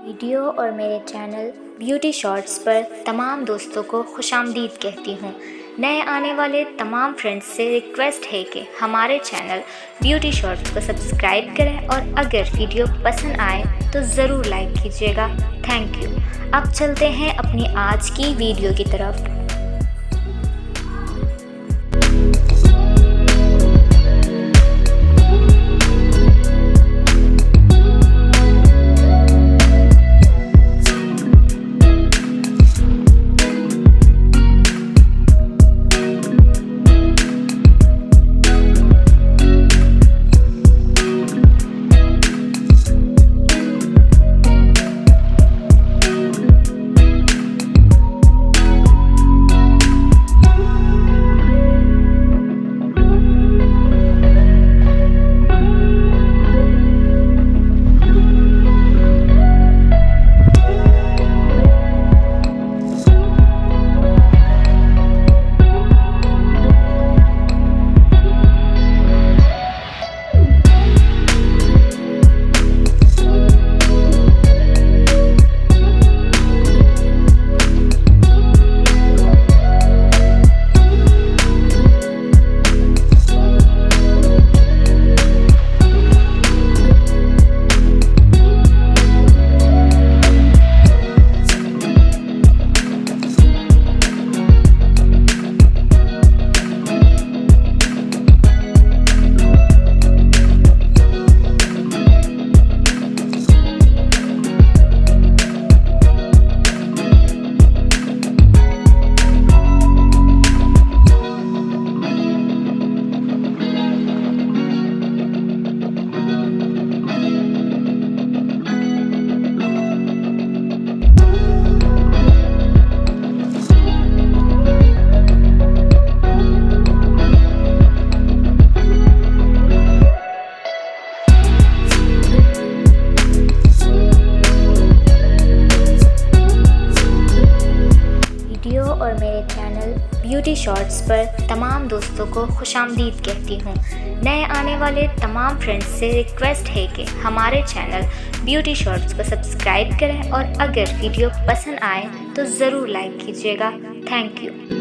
Video और मेरे channel beauty shorts पर तमाम दोस्तों को खुशामदीद कहती हूँ। नए आने वाले तमाम फ्रेंड्स से रिक्वेस्ट है कि हमारे चैनल ब्यूटी शॉर्ट्स को सब्सक्राइब करें और अगर वीडियो पसंद आए तो ज़रूर लाइक कीजिएगा। Thank you. अब चलते हैं अपनी आज की वीडियो की तरफ। और मेरे चैनल ब्यूटी शॉर्ट्स पर तमाम दोस्तों को खुशामदीद कहती हूँ। नए आने वाले तमाम फ्रेंड्स से रिक्वेस्ट है कि हमारे चैनल ब्यूटी शॉर्ट्स को सब्सक्राइब करें और अगर वीडियो पसंद आए तो ज़रूर लाइक कीजिएगा। Thank you.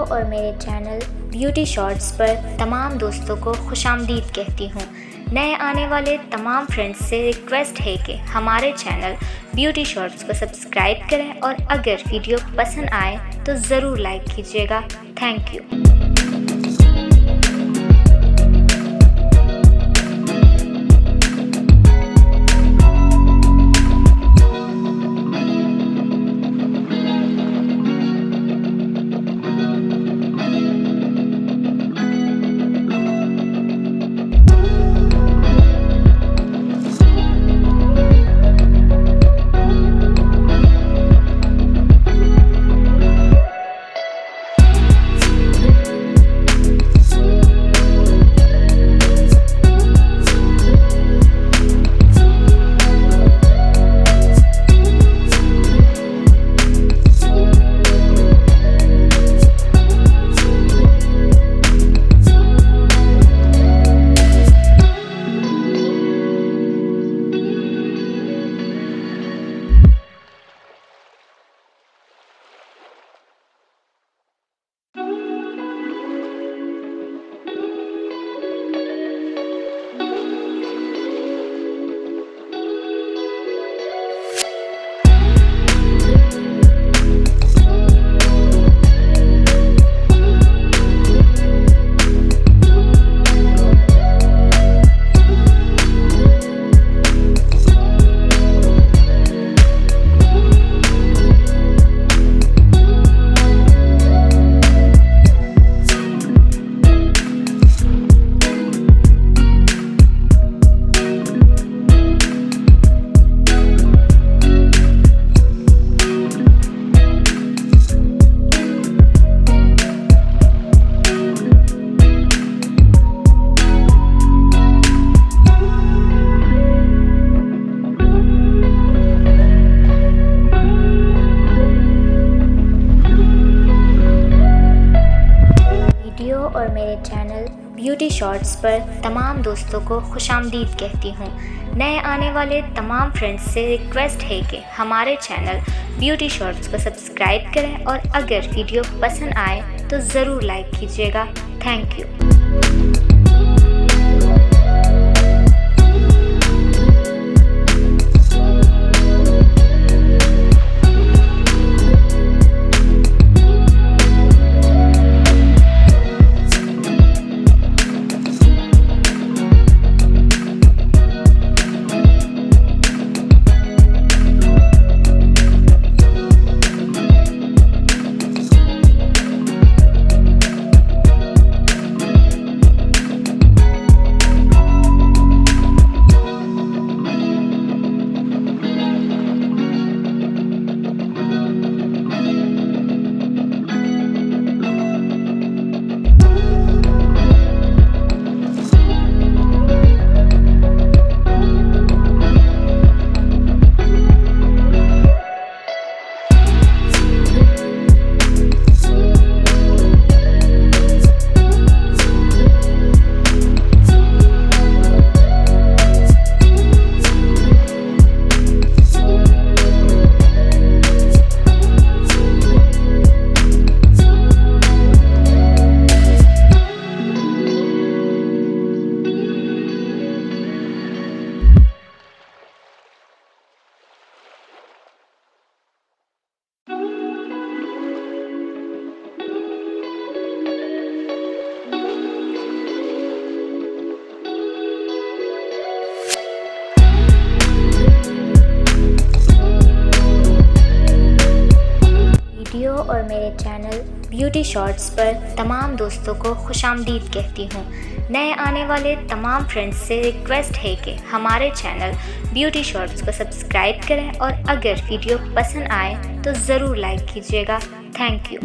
और मेरे चैनल ब्यूटी शॉर्ट्स पर तमाम दोस्तों को खुशामदीद कहती हूँ। नए आने वाले तमाम फ्रेंड्स से रिक्वेस्ट है कि हमारे चैनल ब्यूटी शॉर्ट्स को सब्सक्राइब करें और अगर वीडियो पसंद आए तो ज़रूर लाइक कीजिएगा। Thank you. ब्यूटी शॉर्ट्स पर तमाम दोस्तों को खुशामदीद कहती हूँ। नए आने वाले तमाम फ्रेंड्स से रिक्वेस्ट है कि हमारे चैनल ब्यूटी शॉर्ट्स को सब्सक्राइब करें और अगर वीडियो पसंद आए तो ज़रूर लाइक कीजिएगा। Thank you. वीडियो और मेरे चैनल ब्यूटी शॉर्ट्स पर तमाम दोस्तों को खुशामदीद कहती हूँ। नए आने वाले तमाम फ्रेंड्स से रिक्वेस्ट है कि हमारे चैनल ब्यूटी शॉर्ट्स को सब्सक्राइब करें और अगर वीडियो पसंद आए तो ज़रूर लाइक कीजिएगा। Thank you.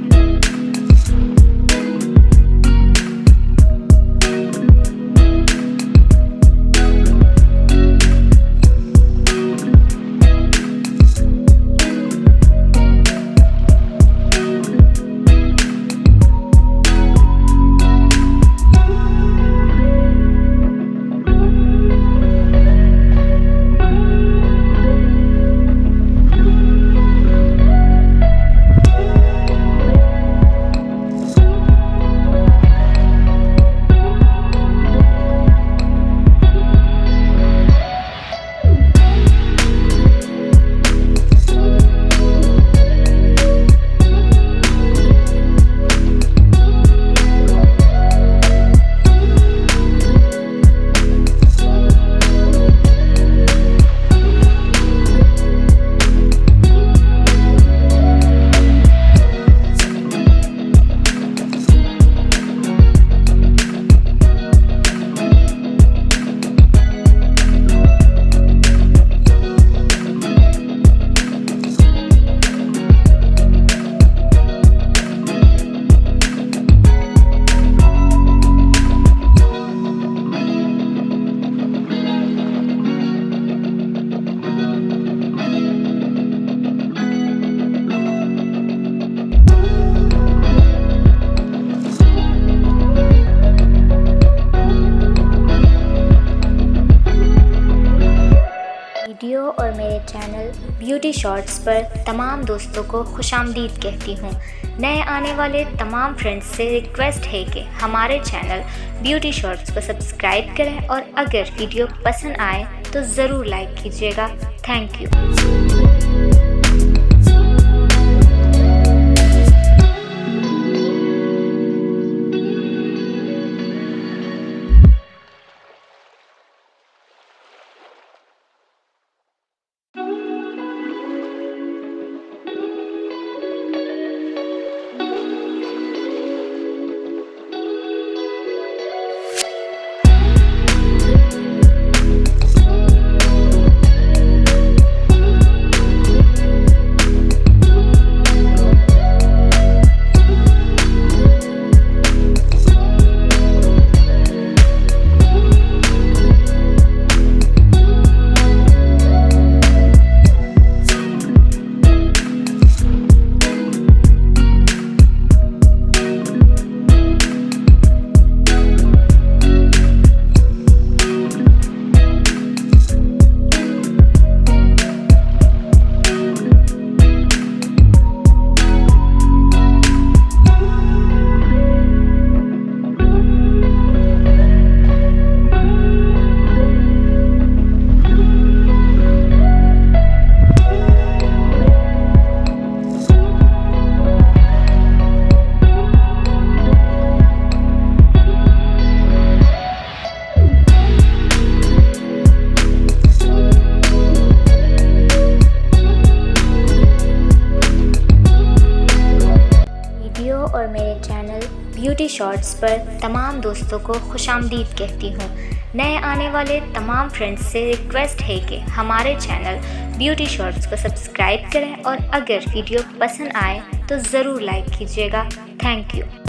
वीडियो और मेरे चैनल ब्यूटी शॉर्ट्स पर तमाम दोस्तों को खुशामदीद कहती हूँ। नए आने वाले तमाम फ्रेंड्स से रिक्वेस्ट है कि हमारे चैनल ब्यूटी शॉर्ट्स को सब्सक्राइब करें और अगर वीडियो पसंद आए तो ज़रूर लाइक कीजिएगा। Thank you. ब्यूटी शॉर्ट्स पर तमाम दोस्तों को खुशामदीद कहती हूँ। नए आने वाले तमाम फ्रेंड्स से रिक्वेस्ट है कि हमारे चैनल ब्यूटी शॉर्ट्स को सब्सक्राइब करें और अगर वीडियो पसंद आए तो ज़रूर लाइक कीजिएगा। Thank you.